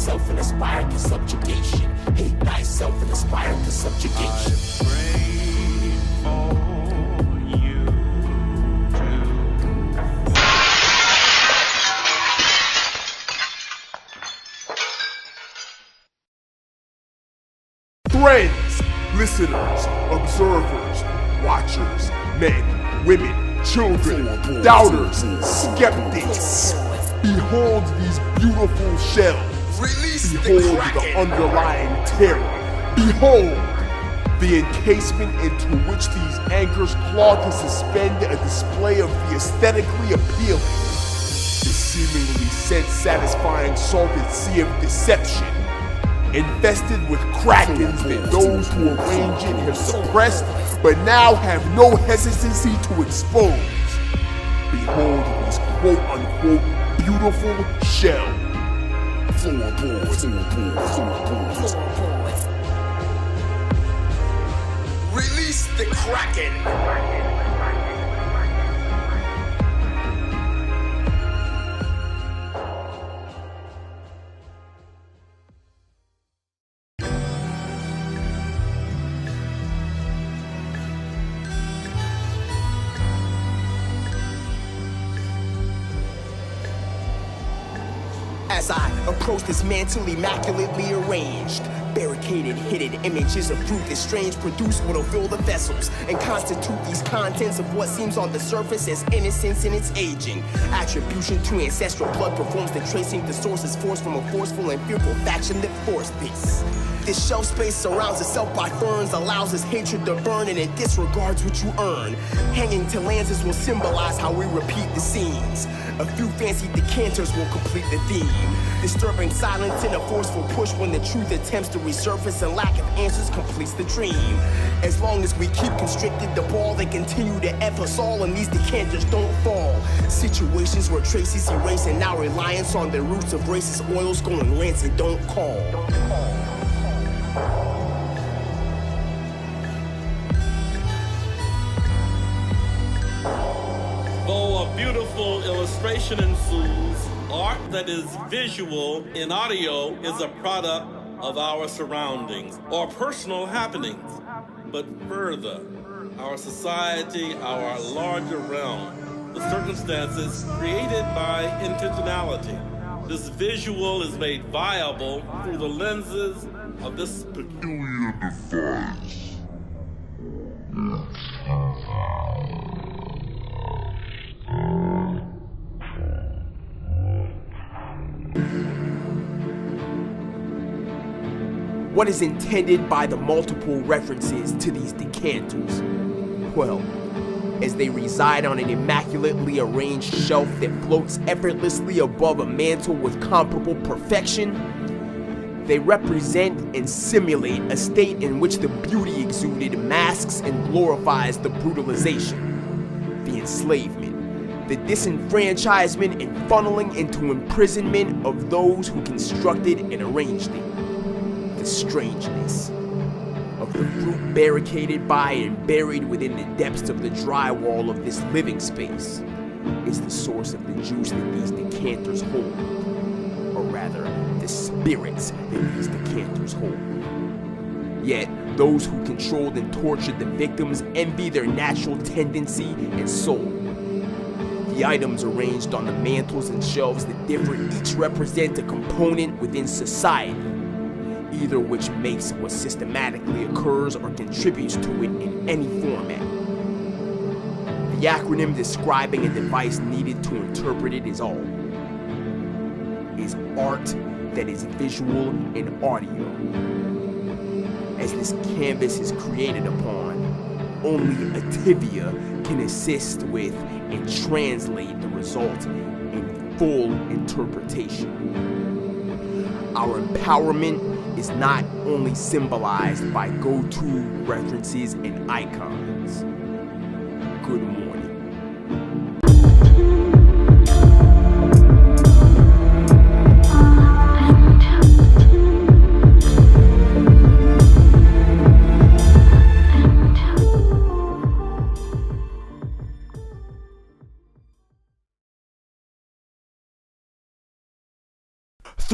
thyself and aspire to subjugation. Hate thyself and aspire to subjugation. Friends, listeners, observers, watchers, men, women, children, doubters, skeptics, behold these beautiful shells. Behold the underlying terror. Behold the encasement into which these anchors claw to suspend a display of the aesthetically appealing, the seemingly sense-satisfying salted sea of deception, infested with krakens that those who arrange it have suppressed, but now have no hesitancy to expose. Behold these quote-unquote beautiful shells. Floorboards. Release the Kraken! As I approach this mantle immaculately arranged, barricaded, hidden images of fruit that strange produce what'll fill the vessels and constitute these contents of what seems on the surface as innocence in its aging. Attribution to ancestral blood performs the tracing the sources forced from a forceful and fearful faction that forced this. This shelf space surrounds itself by ferns, allows its hatred to burn, and it disregards what you earn. Hanging to lances will symbolize how we repeat the scenes. A few fancy decanters will complete the theme. Disturbing silence and a forceful push when the truth attempts to resurface and lack of answers completes the dream. As long as we keep constricted the ball, they continue to F us all and these decanters don't fall. Situations where traces erase and now reliance on the roots of racist oils going rancid don't call. Though a beautiful illustration ensues, art that is visual in audio is a product of our surroundings or personal happenings. But further, our society, our larger realm, the circumstances created by intentionality. This visual is made viable through the lenses of this peculiar device. What is intended by the multiple references to these decanters? Well, as they reside on an immaculately arranged shelf that floats effortlessly above a mantle with comparable perfection, they represent and simulate a state in which the beauty exuded masks and glorifies the brutalization, the enslavement, the disenfranchisement and funneling into imprisonment of those who constructed and arranged it. The strangeness of the fruit barricaded by and buried within the depths of the drywall of this living space is the source of the juice that these decanters hold, or rather, the spirits that these decanters hold. Yet, those who controlled and tortured the victims envy their natural tendency and soul. The items arranged on the mantles and shelves that differ each represent a component within society, either which makes what systematically occurs or contributes to it in any format. The acronym describing a device needed to interpret it is all. Is art that is visual and audio. As this canvas is created upon, only Ativia can assist with and translate the result in full interpretation. Our empowerment is not only symbolized by go-to references and icons. Good morning.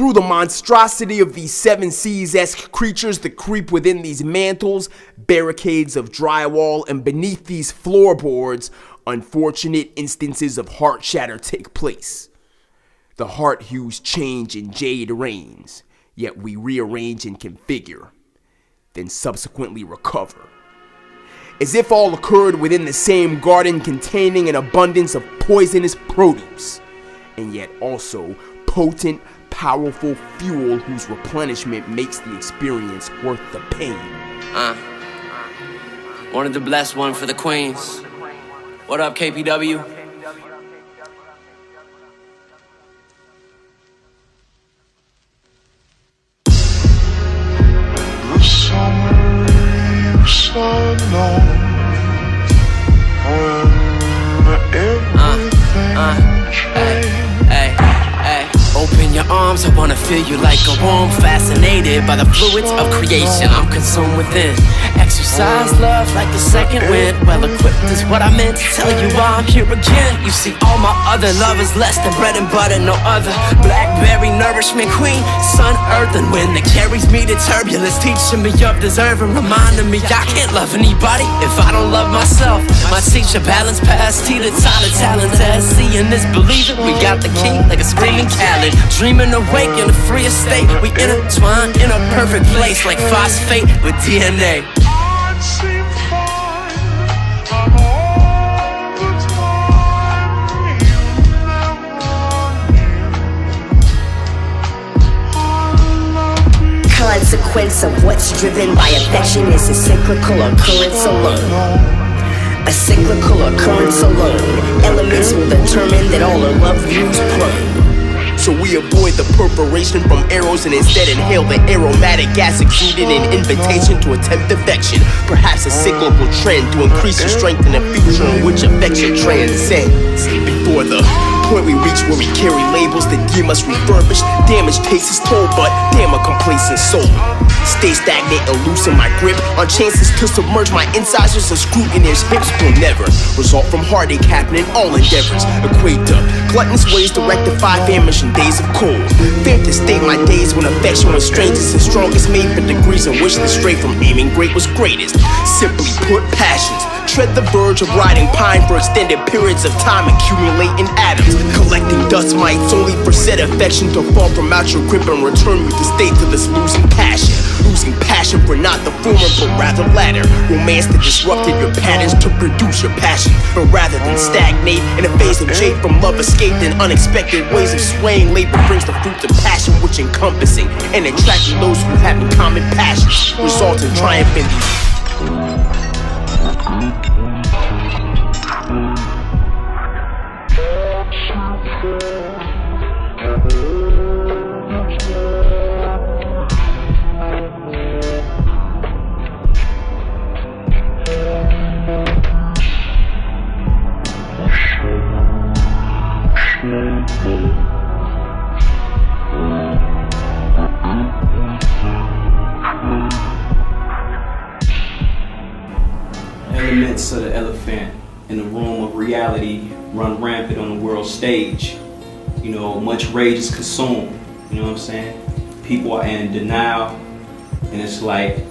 Through the monstrosity of these 7 seas-esque creatures that creep within these mantles, barricades of drywall, and beneath these floorboards, unfortunate instances of heart shatter take place. The heart hues change in jade reigns, yet we rearrange and configure, then subsequently recover. As if all occurred within the same garden containing an abundance of poisonous produce, and yet also potent, powerful fuel whose replenishment makes the experience worth the pain. Wanted to bless one for the queens. What up, KPW? The summer leaves alone when everything changes. Open your arms, I wanna feel you like a womb. Fascinated by the fluids of creation, I'm consumed within. Exercise love like the second wind. Well equipped is what I meant to tell you why I'm here again. You see, all my other love is less than bread and butter, no other. Blackberry nourishment queen, sun, earth, and wind that carries me to turbulence, teaching me of deserving, reminding me I can't love anybody if I don't love myself. My teacher balance past T to talent as seeing this believing. We got the key like a screaming Khaled, dreaming awake in a freer state. We intertwine in a perfect place like phosphate with DNA. I'd seem fine, and all the time you never knew. Consequence of what's driven by affection is a cyclical occurrence alone. A cyclical occurrence alone. Elements will determine that all our love views prone. So we avoid the perforation from arrows and instead inhale the aromatic gas exuding an invitation to attempt affection. Perhaps a cyclical trend to increase the strength in a future in which affection transcends. Before the point we reach where we carry labels that deem us refurbished, damaged taste is told, but damn a complacent soul. Stay stagnant and loosen my grip on chances to submerge my incisors and scrutineer's hips will never result from heartache happening all endeavors. Equate to gluttonous ways to rectify famish in days of cold. Fair to state my days when affection was strangest and strongest, made for degrees in which the stray from aiming great was greatest. Simply put, passions tread the verge of riding pine for extended periods of time, accumulating atoms, collecting dust mites only for said affection to fall from out your grip and return you to state to this losing passion. Losing passion for not the former but rather latter. Romance that disrupted your patterns to produce your passion, but rather than stagnate in a phase of jade from love escaped in unexpected ways of swaying, labor brings the fruits of passion, which encompassing and attracting those who have in common passions, result in triumph in these. Elements of the elephant in the room of reality run rampant on the world stage. You know, much rage is consumed. You know what I'm saying? People are in denial, and it's like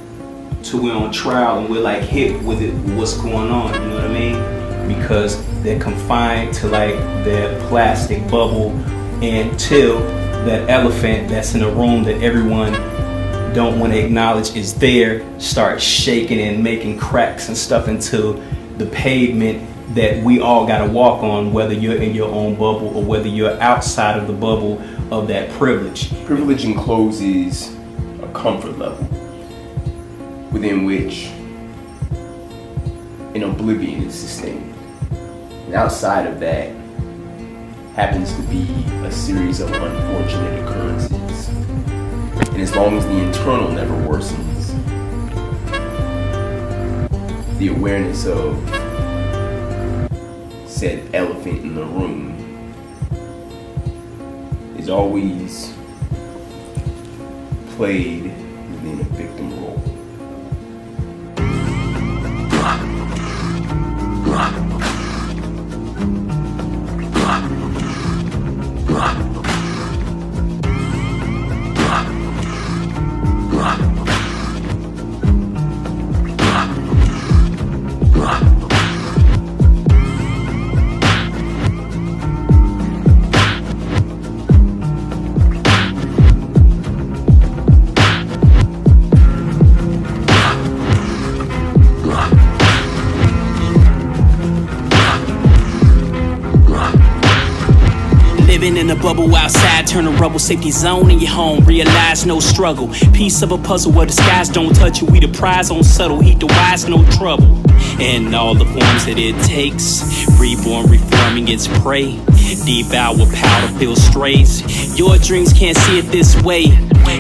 till we're on trial and we're like hit with it, what's going on, you know what I mean? Because they're confined to like their plastic bubble until that elephant that's in a room that everyone don't want to acknowledge is there starts shaking and making cracks and stuff into the pavement that we all got to walk on, whether you're in your own bubble or whether you're outside of the bubble of that privilege. Privilege encloses a comfort level within which an oblivion is sustained. And outside of that happens to be a series of unfortunate occurrences. And as long as the internal never worsens, the awareness of said elephant in the room is always played within a victim role. Living in a bubble outside, turn a rubble safety zone in your home. Realize no struggle. Piece of a puzzle where the skies don't touch you. We the prize on subtle, heat the wise, no trouble. And all the forms that it takes. Reborn, reforming its prey. Devour powder, fill strays. Your dreams can't see it this way.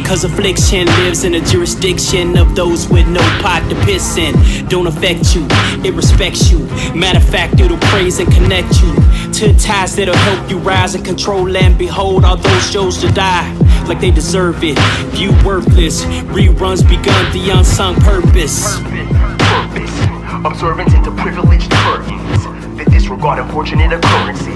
Cause affliction lives in the jurisdiction of those with no pot to piss in. Don't affect you, it respects you. Matter of fact, it'll praise and connect you to ties that'll help you rise and control and behold all those chose to die like they deserve it. View worthless, reruns begun the unsung purpose. Observance into privileged curtains that disregard unfortunate occurrences,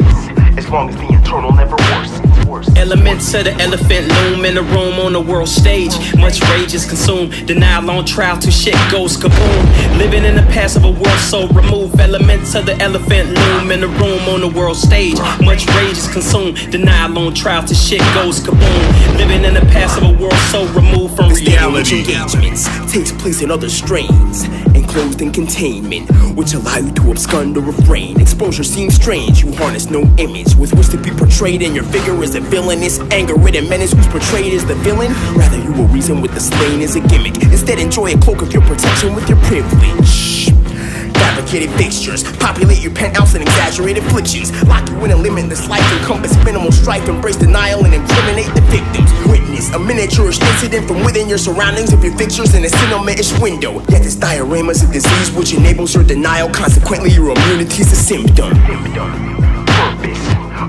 as long as the internal never worsens. Elements of the elephant loom in the room on the world stage. Much rage is consumed, denial on trial till shit goes kaboom. Living in the past of a world so removed. Elements of the elephant loom in the room on the world stage. Much rage is consumed, denial on trial till shit goes kaboom. Living in the past of a world so removed from reality. Engagements takes place in other strains, enclosed in containment, which allow you to abscond or refrain. Exposure seems strange, you harness no image with which to be portrayed, and your figure is a villainous, anger-ridden menace who's portrayed as the villain. Rather, you will reason with the slain as a gimmick. Instead, enjoy a cloak of your protection with your privilege. Fabricated fixtures populate your penthouse and exaggerate afflictions. Lock you in a limitless life, encompass minimal strife, embrace denial and incriminate the victims. Witness a miniaturish incident from within your surroundings of your fixtures in a cinema-ish window. Yet this diorama's a disease which enables your denial. Consequently, your immunity's a symptom. Purpose.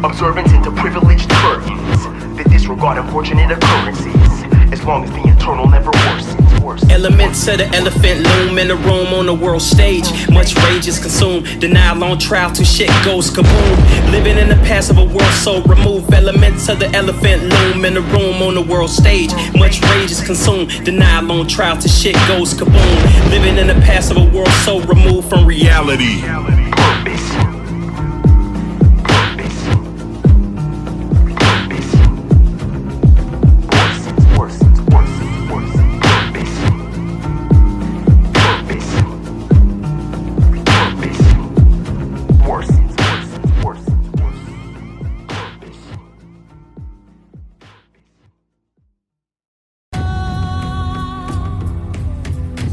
Observance into privileged curtains that disregard unfortunate occurrences, as long as the internal never worsens. Elements of the elephant loom in the room on the world stage. Much rage is consumed, denial on trial till shit goes kaboom. Living in the past of a world so removed. Elements of the elephant loom in the room on the world stage. Much rage is consumed, denial on trial till shit goes kaboom. Living in the past of a world so removed from reality. Purpose.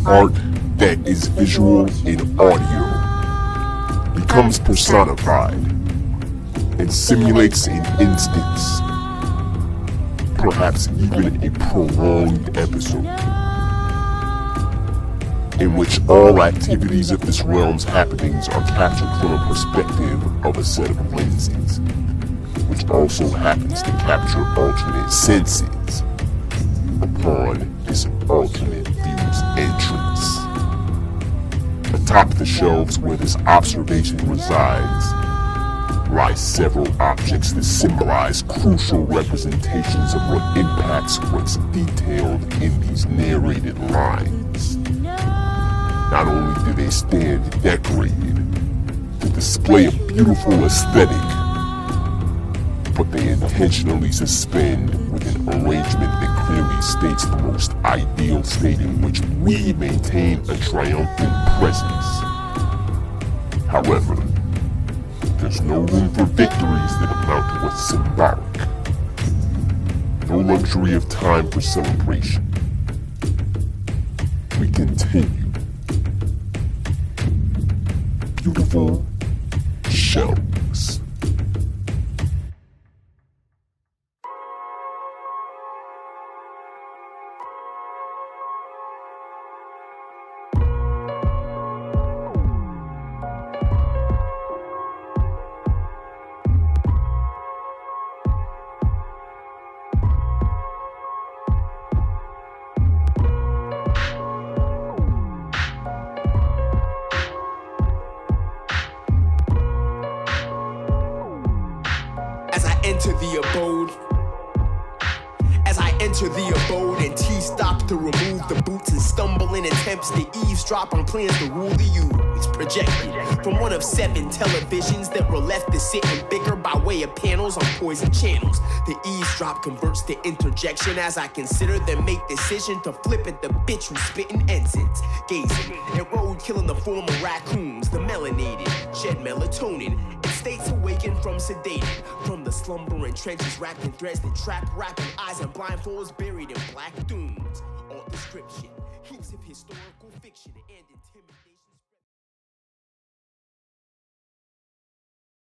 Art that is visual and audio becomes personified and simulates an instance, perhaps even a prolonged episode, in which all activities of this realm's happenings are captured from a perspective of a set of lenses, which also happens to capture alternate senses upon this alternate view's entrance. Atop the shelves where this observation resides lie several objects that symbolize crucial representations of what impacts what's detailed in these narrated lines. Not only do they stand decorated to display a beautiful aesthetic, but they intentionally suspend with an arrangement that clearly states the most ideal state in which we maintain a triumphant presence. However, there's no room for victories that amount to what's symbolic. No luxury of time for celebration. We continue. Beautiful shelves. As I enter the abode and T stops to remove the boots and stumble fraudulent attempts to eavesdrop on plans to rule the youths. Projected from one of 7 televisions that were left to sit and bicker by way of panels on poison channels. The eavesdrop converts to interjection as I consider them make decision to flip at the bitch who's spitting ensigns. Gazing at roadkill in the form of raccoons, the melanated shed melatonin and states awaken from sedated. From the slumbering trenches wrapped in threads that trap rapping eyes and blindfolds buried in black dooms. All description, heaps of historical fiction and intimidation.